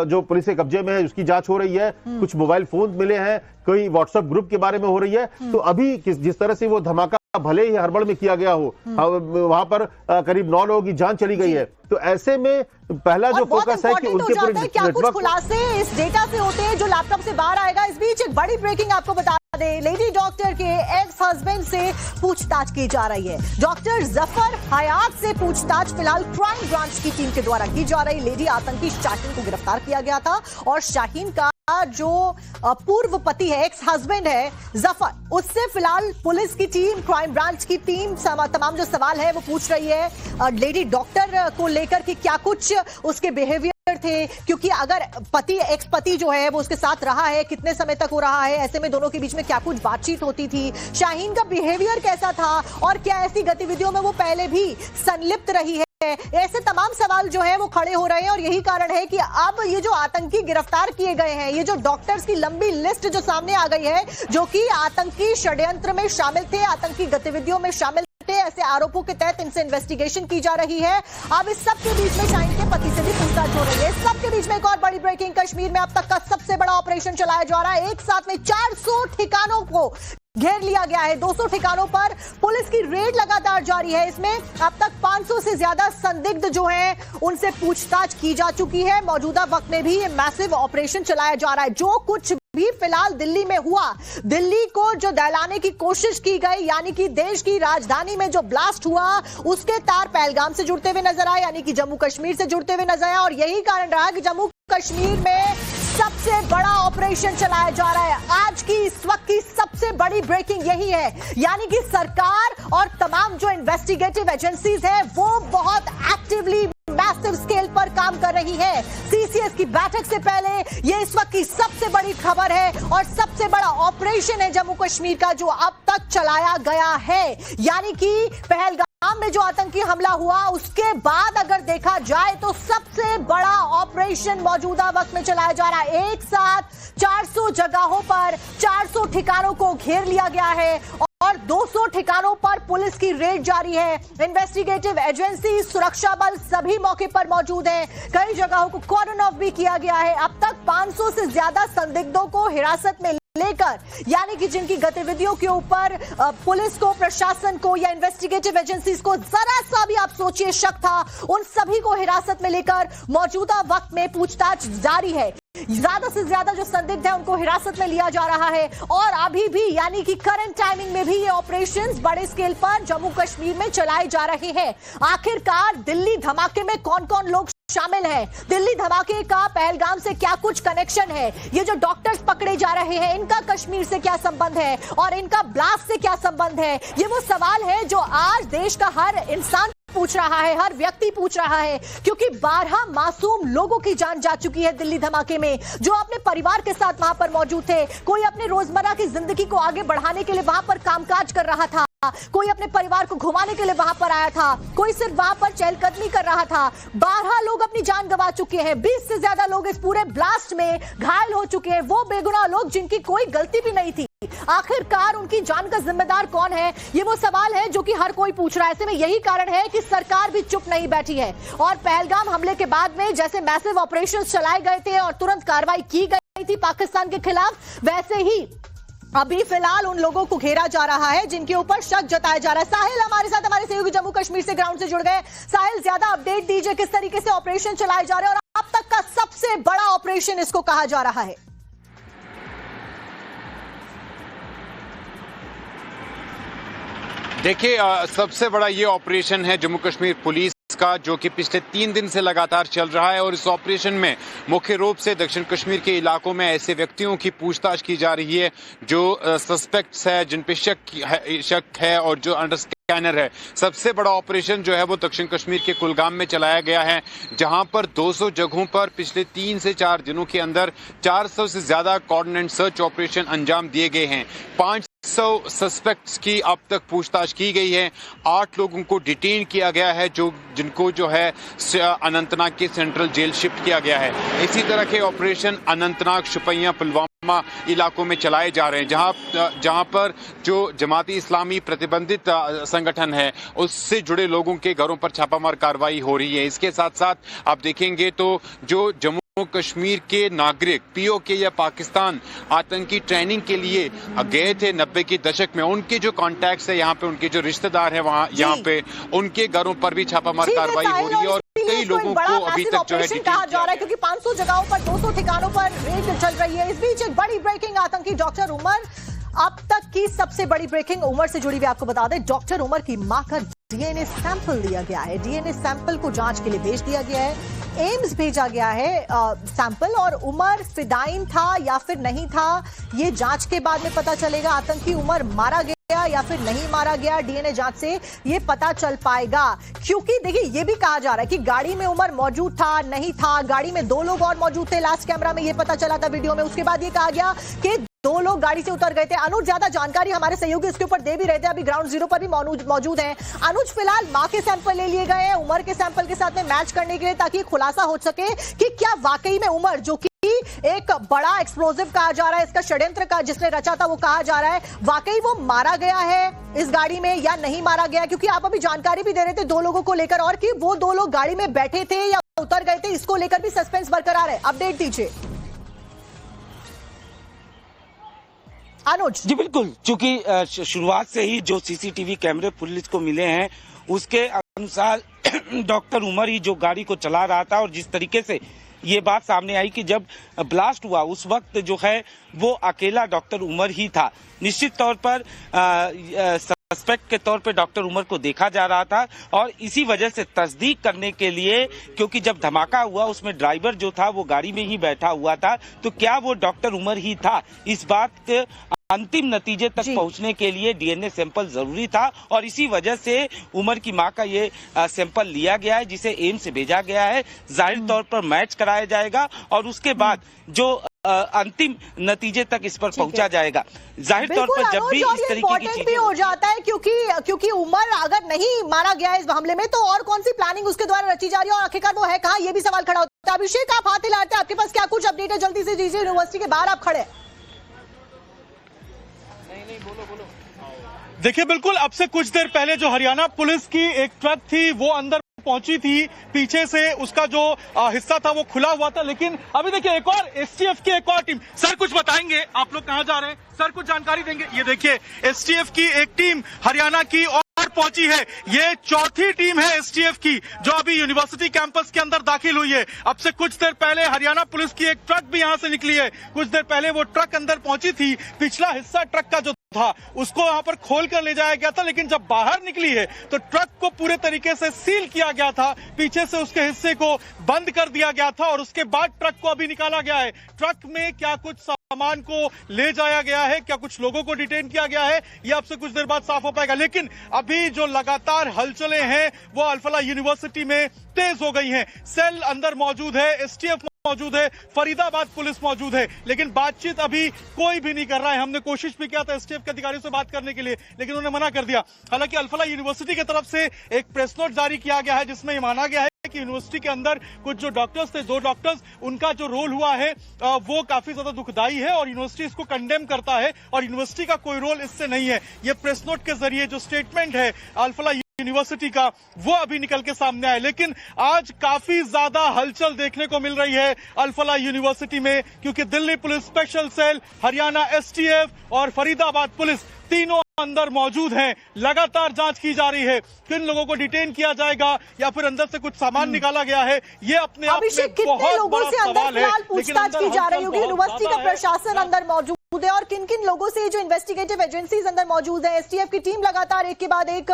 जो पुलिस के कब्जे में है, उसकी जांच हो रही है, कुछ मोबाइल फोन मिले हैं, कोई व्हाट्सएप ग्रुप के बारे में हो रही है। तो अभी जिस तरह से वो धमाका भले ही हड़बड़ में किया गया हो, वहां पर करीब 9 लोगों की जान चली गई है। तो ऐसे में पहला जो फोकस है कि उनके पूरे क्या कुछ खुलासे इस डेटा से होते हैं जो लैपटॉप से बाहर आएगा। इस बीच एक बड़ी ब्रेकिंग आपको बता दें, लेडी डॉक्टर के एक्स हस्बैंड से पूछताछ की जा रही है। डॉक्टर जफर हयात से पूछताछ फिलहाल क्राइम ब्रांच की टीम के द्वारा की जा रही। लेडी आतंकी शाहीन को गिरफ्तार किया गया था, और शाहीन का जो पूर्व पति है, एक्स हस्बैंड है जफर, उससे फिलहाल पुलिस की टीम, क्राइम ब्रांच की टीम तमाम जो सवाल है वो पूछ रही है लेडी डॉक्टर को लेकर कि क्या कुछ उसके बिहेवियर थे, क्योंकि अगर पति, एक्स पति जो है वो उसके साथ रहा है, कितने समय तक हो रहा है, ऐसे में दोनों के बीच में क्या कुछ बातचीत होती थी, शाहीन का बिहेवियर कैसा था, और क्या ऐसी गतिविधियों में वो पहले भी संलिप्त रही है। है? ऐसे तमाम सवाल जो है वो खड़े हो रहे हैं और यही कारण है कि अब ये जो आतंकी गिरफ्तार किए गए हैं, ये जो डॉक्टर्स की लंबी लिस्ट जो सामने आ गई है, जो कि आतंकी षड्यंत्र में शामिल थे, आतंकी गतिविधियों में शामिल थे, ऐसे आरोपों के तहत इनसे इन्वेस्टिगेशन की जा रही है। अब इस सब के बीच में शाहीन के पति से भी पूछताछ हो रही है। इस सब के बीच में एक और बड़ी ब्रेकिंग, कश्मीर में अब तक का सबसे बड़ा ऑपरेशन चलाया जा रहा है। एक साथ में 400 ठिकानों को घेर लिया गया है। 200 ठिकानों पर पुलिस की रेड लगातार जारी है। इसमें अब तक 500 से ज्यादा संदिग्ध जो हैं उनसे पूछताछ की जा चुकी है। मौजूदा वक्त में भी ये मैसिव ऑपरेशन चलाया जा रहा है। जो कुछ भी फिलहाल दिल्ली में हुआ, दिल्ली को जो दहलाने की कोशिश की गई, यानी कि देश की राजधानी में जो ब्लास्ट हुआ, उसके तार पहलगाम से जुड़ते हुए नजर आए, यानी कि जम्मू कश्मीर से जुड़ते हुए नजर आए। और यही कारण रहा कि जम्मू कश्मीर में सबसे बड़ा ऑपरेशन चलाया जा रहा है। आज की इस वक्त की सबसे बड़ी ब्रेकिंग यही है, यानी कि सरकार और तमाम जो इन्वेस्टिगेटिव एजेंसीज है वो बहुत एक्टिवली मैसिव स्केल पर काम कर रही है। सीसीएस की बैठक से पहले ये इस वक्त की सबसे बड़ी खबर है और सबसे बड़ा ऑपरेशन है जम्मू कश्मीर का जो अब तक चलाया गया है। यानी कि पहलगाम में जो आतंकी हमला हुआ उसके बाद अगर देखा जाए तो सबसे बड़ा ऑपरेशन मौजूदा वक्त में चलाया जा रहा है। एक साथ 400 जगहों पर 400 ठिकानों को घेर लिया गया है और 200 ठिकानों पर पुलिस की रेड जारी है। इन्वेस्टिगेटिव एजेंसी, सुरक्षा बल सभी मौके पर मौजूद हैं। कई जगहों को कॉर्डन ऑफ भी किया गया है। अब तक 500 से ज्यादा संदिग्धों को हिरासत में लेकर, यानी कि जिनकी गतिविधियों के ऊपर पुलिस को, प्रशासन को या इन्वेस्टिगेटिव एजेंसीज को जरा सा भी आप सोचिए शक था, उन सभी को हिरासत में लेकर मौजूदा वक्त में पूछताछ जारी है। ज्यादा से ज्यादा जो संदिग्ध है उनको हिरासत में लिया जा रहा है और अभी भी, यानी कि करंट टाइमिंग में भी ये ऑपरेशंस बड़े स्केल पर जम्मू कश्मीर में चलाए जा रहे हैं। आखिरकार दिल्ली धमाके में कौन कौन लोग शामिल है, दिल्ली धमाके का पहलगाम से क्या कुछ कनेक्शन है, ये जो डॉक्टर्स पकड़े जा रहे हैं इनका कश्मीर से क्या संबंध है और इनका ब्लास्ट से क्या संबंध है, ये वो सवाल है जो आज देश का हर इंसान पूछ रहा है, हर व्यक्ति पूछ रहा है। क्योंकि 12 मासूम लोगों की जान जा चुकी है दिल्ली धमाके में, जो अपने परिवार के साथ वहां पर मौजूद थे। कोई अपने रोजमर्रा की जिंदगी को आगे बढ़ाने के लिए वहां पर कामकाज कर रहा था, कोई अपने परिवार को घुमाने के लिए वहां पर आया था, कोई सिर्फ वहां पर चहलकदमी कर रहा था। 12 लोग अपनी जान गंवा चुके हैं। 20 से ज्यादा लोग इस पूरे ब्लास्ट में घायल हो चुके हैं, वो बेगुनाह लोग जिनकी कोई गलती भी नहीं थी। आखिरकार उनकी जान का जिम्मेदार कौन है, ये वो सवाल है जो कि हर कोई पूछ रहा है। ऐसे में यही कारण है कि सरकार भी चुप नहीं बैठी है और पहलगाम हमले के बाद में जैसे मैसिव ऑपरेशंस चलाए गए थे और तुरंत कार्रवाई की गई थी पाकिस्तान के खिलाफ, वैसे ही अभी फिलहाल उन लोगों को घेरा जा रहा है जिनके ऊपर शक जताया जा रहा है। साहिल हमारे साथ, हमारे सहयोगी जम्मू कश्मीर से ग्राउंड से जुड़ गए। साहिल, ज्यादा अपडेट दीजिए, किस तरीके से ऑपरेशन चलाए जा रहे हैं और अब तक का सबसे बड़ा ऑपरेशन इसको कहा जा रहा है? देखिए, सबसे बड़ा ये ऑपरेशन है जम्मू कश्मीर पुलिस का, जो कि पिछले 3 दिन से लगातार चल रहा है और इस ऑपरेशन में मुख्य रूप से दक्षिण कश्मीर के इलाकों में ऐसे व्यक्तियों की पूछताछ की जा रही है जो सस्पेक्ट्स है, जिन पे शक है और जो अंडर स्कैनर है। सबसे बड़ा ऑपरेशन जो है वो दक्षिण कश्मीर के कुलगाम में चलाया गया है, जहां पर 200 जगहों पर पिछले 3 से 4 दिनों के अंदर 400 से ज्यादा कोऑर्डिनेट सर्च ऑपरेशन अंजाम दिए गए हैं। 500 सस्पेक्ट्स की अब तक पूछताछ की गई है। 8 लोगों को डिटेन किया गया है, जिनको जो है अनंतनाग के सेंट्रल जेल शिफ्ट किया गया है। इसी तरह के ऑपरेशन अनंतनाग, शुपियां, पुलवामा इलाकों में चलाए जा रहे हैं, जहां पर जो जमाती इस्लामी प्रतिबंधित संगठन है उससे जुड़े लोगों के घरों पर छापामार कार्रवाई हो रही है। इसके साथ साथ आप देखेंगे तो जो जम्मू कश्मीर के नागरिक पीओके या पाकिस्तान आतंकी ट्रेनिंग के लिए गए थे 90 के दशक में, उनके जो कॉन्टैक्ट्स है यहाँ पे, उनके जो रिश्तेदार हैं वहाँ यहाँ पे, उनके घरों पर भी छापामार कार्रवाई हो रही है और कई लोगों को अभी तक जो है कहा जा रहा है, क्योंकि 500 जगहों पर 200 ठिकानों पर रेड चल रही है। इस बीच एक बड़ी ब्रेकिंग, आतंकी डॉक्टर उमर, अब तक की सबसे बड़ी ब्रेकिंग उमर से जुड़ी हुई आपको बता दें। डॉक्टर उमर की मां का डीएनए सैंपल लिया गया है, डीएनए सैंपल को जांच के लिए भेज दिया गया है, एम्स भेजा गया है सैंपल, और उमर फिदाइन था या फिर नहीं था ये जांच के बाद में पता चलेगा। आतंकी उमर मारा गया या फिर नहीं मारा गया, डीएनए जांच से ये पता चल पाएगा। क्योंकि देखिए ये भी कहा जा रहा है कि गाड़ी में उमर मौजूद था, नहीं था, गाड़ी में 2 लोग और मौजूद थे, लास्ट कैमरा में ये पता चला था वीडियो में। उसके बाद ये कहा गया कि 2 लोग गाड़ी से उतर गए थे। अनुज ज्यादा जानकारी हमारे सहयोगी इसके ऊपर दे भी रहे थे, अभी ग्राउंड जीरो पर भी मौजूद हैं। अनुज, फिलहाल मां के सैंपल ले लिए गए हैं उमर के सैंपल के साथ में मैच करने के लिए, ताकि खुलासा हो सके कि क्या वाकई में उमर, जो कि एक बड़ा एक्सप्लोजिव कहा जा रहा है, इसका षड्यंत्र का जिसने रचा था वो कहा जा रहा है, वाकई वो मारा गया है इस गाड़ी में या नहीं मारा गया? क्योंकि आप अभी जानकारी भी दे रहे थे 2 लोगों को लेकर, और कि वो 2 लोग गाड़ी में बैठे थे या उतर गए थे, इसको लेकर भी सस्पेंस बरकरार है। अपडेट दीजिए अनुज। जी बिल्कुल, चूंकि शुरुआत से ही जो सीसीटीवी कैमरे पुलिस को मिले हैं उसके अनुसार डॉक्टर उमर ही जो गाड़ी को चला रहा था, और जिस तरीके से ये बात सामने आई कि जब ब्लास्ट हुआ उस वक्त जो है वो अकेला डॉक्टर उमर ही था। निश्चित तौर पर सस्पेक्ट के तौर पे डॉक्टर उमर को देखा जा रहा था, और इसी वजह से तस्दीक करने के लिए, क्योंकि जब धमाका हुआ उसमें ड्राइवर जो था वो गाड़ी में ही बैठा हुआ था, तो क्या वो डॉक्टर उमर ही था, इस बात के अंतिम नतीजे तक पहुंचने के लिए डीएनए सैंपल जरूरी था, और इसी वजह से उमर की मां का ये सैंपल लिया गया है, जिसे एम्स से भेजा गया है। जाहिर तौर पर मैच कराया जाएगा और उसके बाद जो अंतिम नतीजे तक इस पर पहुंचा जाएगा। जाहिर तौर पर जब भी इस तरीके की चीजें भी हो जाता है, क्योंकि उमर अगर नहीं मारा गया है इस मामले में, तो और कौन सी प्लानिंग उसके द्वारा रची जा रही है, और आखिरकार वो है कहां, ये भी सवाल खड़ा होता है। अभिषेक, आप हाथ हिलाते हैं, आपके पास क्या कुछ अपडेट है? जल्दी से दीजिए, यूनिवर्सिटी के बाहर आप खड़े। देखिए बिल्कुल, अब से कुछ देर पहले जो हरियाणा पुलिस की एक ट्रक थी वो अंदर पहुंची थी, पीछे से उसका जो हिस्सा था वो खुला हुआ था, लेकिन अभी देखिए एक और एसटीएफ की एक और टीम। सर कुछ बताएंगे, आप लोग कहां जा रहे हैं? सर कुछ जानकारी देंगे? ये देखिए एसटीएफ की एक टीम हरियाणा की और पहुंची है, ये 4थी टीम है एसटीएफ की जो अभी यूनिवर्सिटी कैंपस के अंदर दाखिल हुई है। अब से कुछ देर पहले हरियाणा पुलिस की एक ट्रक भी यहां से निकली है, कुछ देर पहले वो ट्रक अंदर पहुंची थी, पिछला हिस्सा ट्रक का जो था उसको वहां पर खोल कर ले जाया गया था, लेकिन जब बाहर निकली है तो ट्रक को पूरे तरीके से सील किया गया था, पीछे से उसके हिस्से को बंद कर दिया गया था, और उसके बाद ट्रक को अभी निकाला गया है। ट्रक में क्या कुछ सामान को ले जाया गया है, क्या कुछ लोगों को डिटेन किया गया है, ये आपसे कुछ देर बाद साफ हो पाएगा। लेकिन अभी जो लगातार हलचलें हैं वो अल्फला यूनिवर्सिटी में तेज हो गई हैं। सेल अंदर मौजूद है, एसटीएफ मौजूद है, फरीदाबाद पुलिस मौजूद है, लेकिन बातचीत अभी कोई भी नहीं कर रहा है। हमने कोशिश भी किया था एसटीएफ के अधिकारियों से बात करने के लिए, लेकिन उन्होंने मना कर दिया। हालांकि अल्फला यूनिवर्सिटी की तरफ से एक प्रेस नोट जारी किया गया है जिसमें ये माना गया है कि यूनिवर्सिटी के अंदर कुछ जो डॉक्टर्स थे, 2 डॉक्टर्स, उनका जो रोल हुआ है वो काफी ज्यादा दुखदाई है, और यूनिवर्सिटी इसको कंडेम करता है, और यूनिवर्सिटी का कोई रोल इससे नहीं है। ये प्रेस नोट के जरिए जो स्टेटमेंट है अल्फला यूनिवर्सिटी का वो अभी निकल के सामने आए। लेकिन आज काफी ज्यादा हलचल देखने को मिल रही है अल्फला यूनिवर्सिटी में, क्योंकि Delhi police special cell, Haryana STF और फरीदाबाद पुलिस तीनों अंदर मौजूद हैं। लगातार जांच की जा रही है, किन लोगों को डिटेन किया जाएगा या फिर अंदर से कुछ सामान निकाला गया है, ये अपने आप में बहुत लोगों से अंदर सवाल है। फिलहाल पूछताछ की जा रही होगी, यूनिवर्सिटी का प्रशासन अंदर मौजूद है, और किन किन लोगों से जो इन्वेस्टिगेटिव एजेंसीज अंदर मौजूद है। एसटीएफ की टीम लगातार एक के बाद एक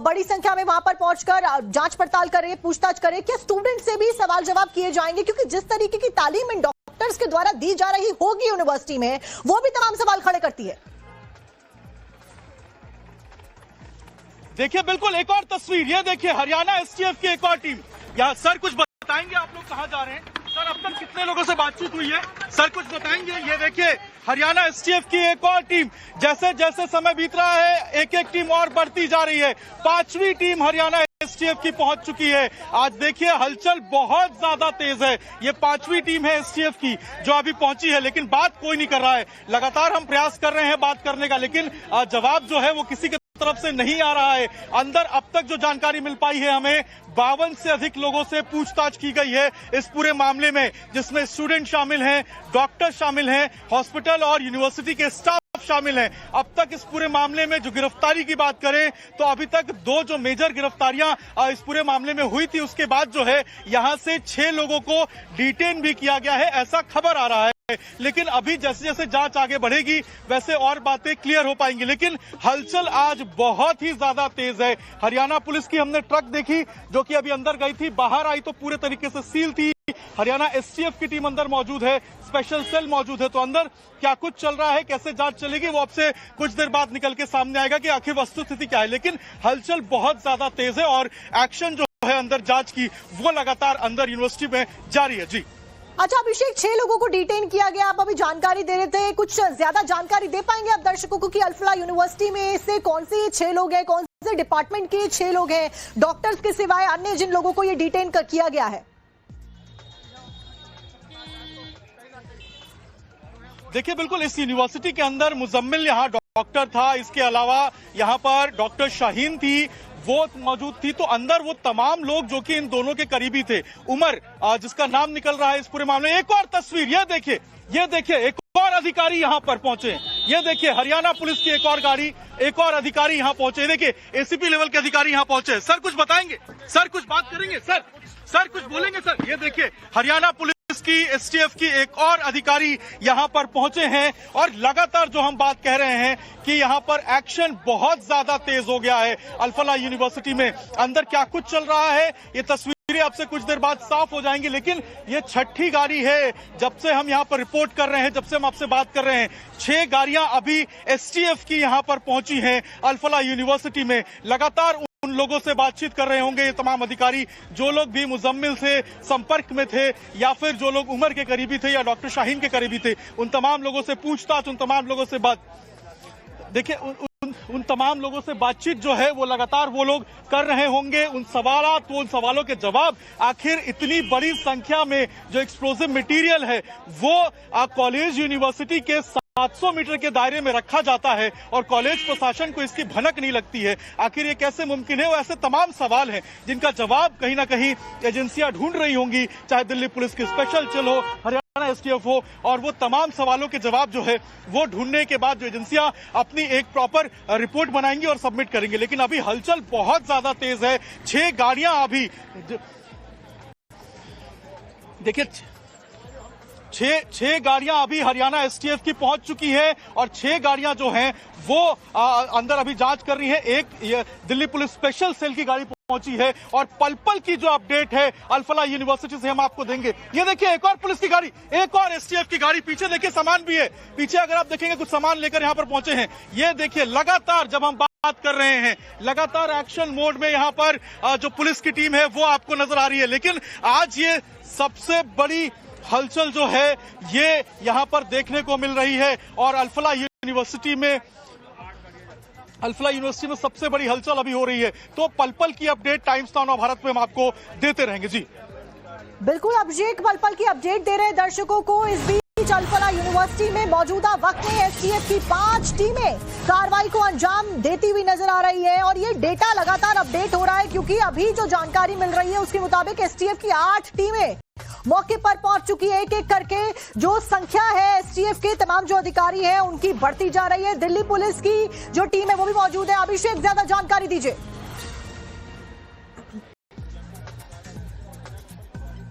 बड़ी संख्या में वहां पर पहुंचकर जांच पड़ताल कर रही है, पूछताछ कर रही है। क्या स्टूडेंट से भी सवाल जवाब किए जाएंगे, क्योंकि जिस तरीके की तालीम इन डॉक्टर्स के द्वारा दी जा रही होगी यूनिवर्सिटी में, वो भी तमाम सवाल खड़े करती है। देखिए बिल्कुल एक और तस्वीर, ये देखिए हरियाणा एसटीएफ की एक और टीम। यहाँ सर कुछ बताएंगे, आप लोग कहाँ जा रहे हैं? सर अब तक कितने लोगों से बातचीत हुई है? सर कुछ बताएंगे? ये देखिए हरियाणा एसटीएफ की एक और टीम, जैसे जैसे समय बीत रहा है एक एक टीम और बढ़ती जा रही है। 5वीं टीम हरियाणा एसटीएफ की पहुंच चुकी है। आज देखिए हलचल बहुत ज्यादा तेज है। ये 5वीं टीम है एसटीएफ की जो अभी पहुंची है, लेकिन बात कोई नहीं कर रहा है। लगातार हम प्रयास कर रहे हैं बात करने का, लेकिन जवाब जो है वो किसी के तरफ से नहीं आ रहा है। अंदर अब तक जो जानकारी मिल पाई है हमें, 52 से अधिक लोगों से पूछताछ की गई है इस पूरे मामले में, जिसमें स्टूडेंट शामिल हैं, डॉक्टर शामिल हैं, हॉस्पिटल और यूनिवर्सिटी के स्टाफ शामिल हैं। अब तक इस पूरे मामले में जो गिरफ्तारी की बात करें तो अभी तक 2 जो मेजर गिरफ्तारियां इस पूरे मामले में हुई थी, उसके बाद जो है यहां से 6 लोगों को डिटेन भी किया गया है, ऐसा खबर आ रहा है। लेकिन अभी जैसे जैसे जांच आगे बढ़ेगी वैसे और बातें क्लियर हो पाएंगी। लेकिन हलचल आज बहुत ही ज्यादा तेज है। हरियाणा पुलिस की हमने ट्रक देखी जो कि अभी अंदर गई थी, बाहर आई तो पूरे तरीके से सील थी। हरियाणा एसटीएफ की टीम अंदर मौजूद है, स्पेशल सेल मौजूद है, तो अंदर क्या कुछ चल रहा है, कैसे जांच चलेगी, वो आपसे कुछ देर बाद निकल के सामने आएगा कि आखिर वस्तुस्थिति क्या है। लेकिन हलचल बहुत ज्यादा तेज है और एक्शन जो है अंदर जांच की वो लगातार अंदर यूनिवर्सिटी में जारी है। जी अच्छा अभिषेक, 6 लोगों को डिटेन किया गया, आप अभी जानकारी दे रहे थे, कुछ ज्यादा जानकारी दे पाएंगे आप दर्शकों को कि अल-फलाह यूनिवर्सिटी में से कौन से 6 लोग हैं, कौन से डिपार्टमेंट के 6 लोग हैं, डॉक्टर्स के सिवाय अन्य जिन लोगों को ये डिटेन किया गया है? देखिए बिल्कुल इस यूनिवर्सिटी के अंदर मुजम्मिल यहाँ डॉक्टर था, इसके अलावा यहाँ पर डॉक्टर शाहीन थी, वो मौजूद थी। तो अंदर वो तमाम लोग जो कि इन दोनों के करीबी थे। उमर जिसका नाम निकल रहा है इस पूरे मामले में। एक और तस्वीर ये देखिए एक और अधिकारी यहाँ पर पहुंचे। ये देखिए हरियाणा पुलिस की एक और गाड़ी, एक और अधिकारी यहाँ पहुंचे। देखिए एसीपी लेवल के अधिकारी यहाँ पहुंचे। सर कुछ बताएंगे, सर कुछ बात करेंगे, सर कुछ बोलेंगे सर? ये देखिए हरियाणा पुलिस की एसटीएफ की एक और अधिकारी यहाँ पर पहुंचे हैं और लगातार जो हम बात कह रहे हैं कि यहाँ पर एक्शन बहुत ज्यादा तेज हो गया है अल-फलाह यूनिवर्सिटी में। अंदर क्या कुछ चल रहा है ये तस्वीरें आपसे कुछ देर बाद साफ हो जाएंगी, लेकिन ये छठी गाड़ी है जब से हम यहाँ पर रिपोर्ट कर रहे हैं, जब से हम आपसे बात कर रहे हैं। 6 गाड़ियां अभी एसटीएफ की यहाँ पर पहुंची हैं अल-फलाह यूनिवर्सिटी में। लगातार उन लोगों से बातचीत कर रहे होंगे ये तमाम अधिकारी, जो लोग भी मुजम्मिल से संपर्क में थे या फिर जो लोग उमर के करीबी थे या डॉक्टर शाहीन के करीबी थे, उन तमाम लोगों से पूछताछ, उन तमाम लोगों से बात, देखिए उन तमाम लोगों से बातचीत जो है वो लगातार वो लोग कर रहे होंगे। उन सवालों के जवाब, आखिर इतनी बड़ी संख्या में जो एक्सप्लोजिव मटेरियल है वो कॉलेज यूनिवर्सिटी के 700 मीटर के दायरे में रखा जाता है और कॉलेज प्रशासन को इसकी भनक नहीं लगती है। आखिर ये कैसे मुमकिन है? वो ऐसे तमाम सवाल हैं जिनका जवाब कहीं ना कहीं एजेंसियां ढूंढ रही होंगी, चाहे दिल्ली पुलिस की स्पेशल सेल हो, हरियाणा एसटीएफ हो, और वो तमाम सवालों के जवाब जो है वो ढूंढने के बाद जो एजेंसियां अपनी एक प्रॉपर रिपोर्ट बनाएंगी और सबमिट करेंगी। लेकिन अभी हलचल बहुत ज्यादा तेज है। 6 गाड़ियां अभी देखिए 6 गाड़ियां अभी हरियाणा एसटीएफ की पहुंच चुकी है और 6 गाड़ियां जो हैं वो अंदर अभी जांच कर रही है। एक दिल्ली पुलिस स्पेशल सेल की गाड़ी पहुंची है और पल की जो अपडेट है अल-फलाह यूनिवर्सिटी से हम आपको देंगे। ये देखिए एक और पुलिस की गाड़ी, एक और एसटीएफ की गाड़ी, पीछे देखिए सामान भी है, पीछे अगर आप देखेंगे कुछ सामान लेकर यहाँ पर पहुंचे हैं। ये देखिए लगातार जब हम बात कर रहे हैं, लगातार एक्शन मोड में यहाँ पर जो पुलिस की टीम है वो आपको नजर आ रही है। लेकिन आज ये सबसे बड़ी हलचल जो है ये यहाँ पर देखने को मिल रही है और अल-फलाह यूनिवर्सिटी में सबसे बड़ी हलचल अभी हो रही है। तो पल की update times now of Bharat में हम आपको देते रहेंगे। जी बिल्कुल अभिषेक, पल की अपडेट दे रहे हैं दर्शकों को। इस बीच अल-फलाह यूनिवर्सिटी में मौजूदा वक्त में एसटीएफ की 5 टीमें कार्रवाई को अंजाम देती हुई नजर आ रही है और ये डेटा लगातार अपडेट हो रहा है क्योंकि अभी जो जानकारी मिल रही है उसके मुताबिक एसटीएफ की 8 टीमें मौके पर पहुंच चुकी है। एक एक करके जो संख्या है एसटीएफ के तमाम जो अधिकारी हैं उनकी बढ़ती जा रही है। दिल्ली पुलिस की जो टीम है वो भी मौजूद है। अभिषेक ज्यादा जानकारी दीजिए।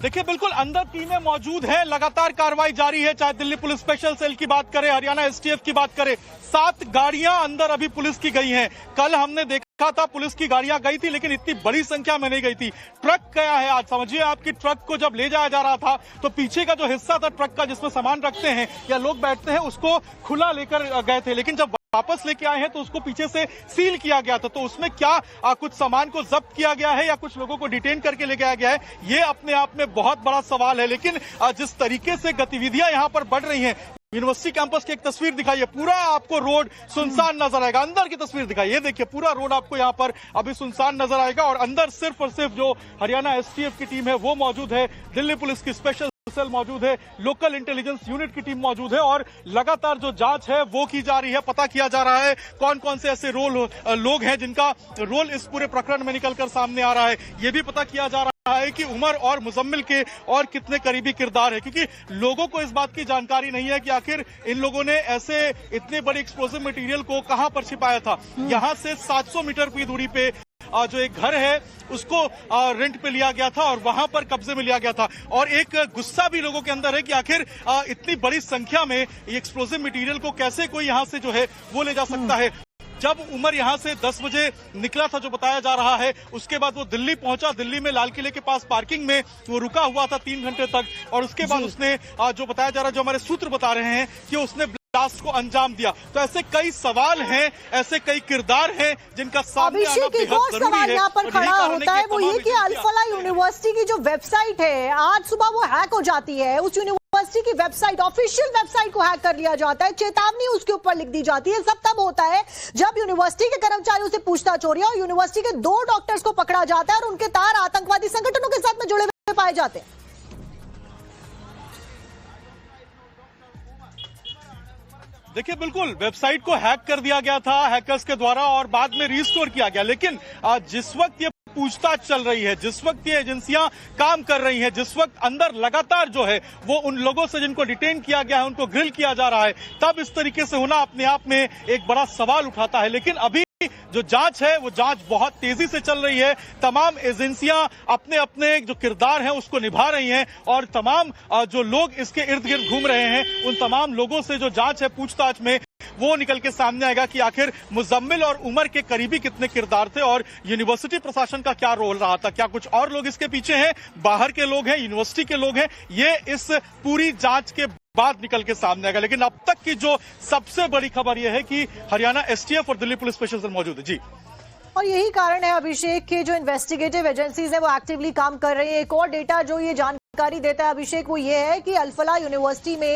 देखिए बिल्कुल अंदर टीमें मौजूद हैं, लगातार कार्रवाई जारी है। चाहे दिल्ली पुलिस स्पेशल सेल की बात करें, हरियाणा एसटीएफ की बात करें, 7 गाड़ियां अंदर अभी पुलिस की गई हैं। कल हमने देखा था पुलिस की गाड़ियां गई थी लेकिन इतनी बड़ी संख्या में नहीं गई थी। ट्रक गया है आज, समझिए आपकी ट्रक को जब ले जाया जा रहा था तो पीछे का जो हिस्सा था ट्रक का जिसमें सामान रखते हैं या लोग बैठते हैं उसको खुला लेकर गए थे, लेकिन जब वापस लेके आए हैं तो उसको पीछे से सील किया गया था। तो उसमें क्या कुछ सामान को जब्त किया गया है या कुछ लोगों को डिटेन करके ले गया गया है, ये अपने आप में बहुत बड़ा सवाल है। लेकिन जिस तरीके से गतिविधियां यहाँ पर बढ़ रही हैं, यूनिवर्सिटी कैंपस की एक तस्वीर दिखाइए, पूरा आपको रोड सुनसान नजर आएगा। अंदर की तस्वीर दिखाइए, देखिए पूरा रोड आपको यहाँ पर अभी सुनसान नजर आएगा और अंदर सिर्फ और सिर्फ जो हरियाणा एसटीएफ की टीम है वो मौजूद है, दिल्ली पुलिस की स्पेशल सेल मौजूद है, लोकल इंटेलिजेंस यूनिट की टीम मौजूद है और लगातार जो जांच है वो की जा रही है। पता किया जा रहा है कौन कौन से ऐसे लोग हैं जिनका रोल इस पूरे प्रकरण में निकलकर सामने आ रहा है। ये भी पता किया जा रहा है कि उमर और मुजम्मिल के और कितने करीबी किरदार है, क्योंकि लोगों को इस बात की जानकारी नहीं है कि आखिर इन लोगों ने ऐसे इतने बड़े एक्सप्लोसिव मटेरियल को कहां पर छिपाया था। यहां से 700 मीटर की दूरी पे जो एक घर है उसको रेंट पे लिया गया था और वहां पर कब्जे में लिया गया था। और एक गुस्सा भी लोगों के अंदर है कि आखिर इतनी बड़ी संख्या में एक्सप्लोसिव मटेरियल को कैसे कोई यहां से जो है वो ले जा सकता है। जब उमर यहां से 10 बजे निकला था जो बताया जा रहा है, उसके बाद वो दिल्ली पहुंचा। दिल्ली में लाल किले के पास पार्किंग में वो रुका हुआ था 3 घंटे तक और उसके बाद उसने जो बताया जा रहा है, जो हमारे सूत्र बता रहे हैं कि उसने टास्क को अंजाम दिया। तो ऐसे कई सवाल हैं, ऐसे कई किरदार हैं जिनका सामने आना अभिषेक, एक बेहद और जरूरी सवाल है। यहाँ पर खड़ा होता है, वो ये कि अल-फलाह यूनिवर्सिटी की जो वेबसाइट है, आज सुबह वो हैक हो जाती है। उस यूनिवर्सिटी की वेबसाइट, ऑफिशियल वेबसाइट को हैक कर लिया जाता है, चेतावनी उसके ऊपर लिख दी जाती है। सब तब होता है जब यूनिवर्सिटी के कर्मचारियों से पूछताछ हो रही है और यूनिवर्सिटी के 2 डॉक्टर्स को पकड़ा जाता है और उनके तार आतंकवादी संगठनों के साथ में जुड़े हुए पाए जाते हैं। देखिए, बिल्कुल वेबसाइट को हैक कर दिया गया था हैकर्स के द्वारा और बाद में रिस्टोर किया गया। लेकिन जिस वक्त ये पूछताछ चल रही है, जिस वक्त ये एजेंसियां काम कर रही हैं, जिस वक्त अंदर लगातार जो है वो उन लोगों से जिनको डिटेन किया गया है उनको ग्रिल किया जा रहा है, तब इस तरीके से होना अपने आप में एक बड़ा सवाल उठाता है। लेकिन अभी जो जांच है वो जांच बहुत तेजी से चल रही है। तमाम एजेंसियां अपने अपने जो किरदार हैं उसको निभा रही हैं और तमाम जो लोग इसके इर्द गिर्द घूम रहे हैं उन तमाम लोगों से जो जांच है पूछताछ में वो निकल के सामने आएगा कि आखिर मुजम्मिल और उमर के करीबी कितने किरदार थे और यूनिवर्सिटी प्रशासन का क्या रोल रहा था। क्या कुछ और लोग इसके पीछे हैं, बाहर के लोग हैं, यूनिवर्सिटी के लोग हैं, ये इस पूरी जांच के बाद निकल के सामने आएगा। लेकिन अब तक की जो सबसे बड़ी खबर यह है कि हरियाणा एसटीएफ और दिल्ली पुलिस स्पेशल सेल मौजूद है। जी, और यही कारण है अभिषेक के जो इन्वेस्टिगेटिव एजेंसीज है वो एक्टिवली काम कर रही है। एक और डेटा जो ये जानकारी देता है अभिषेक वो ये है कि अल-फलाह यूनिवर्सिटी में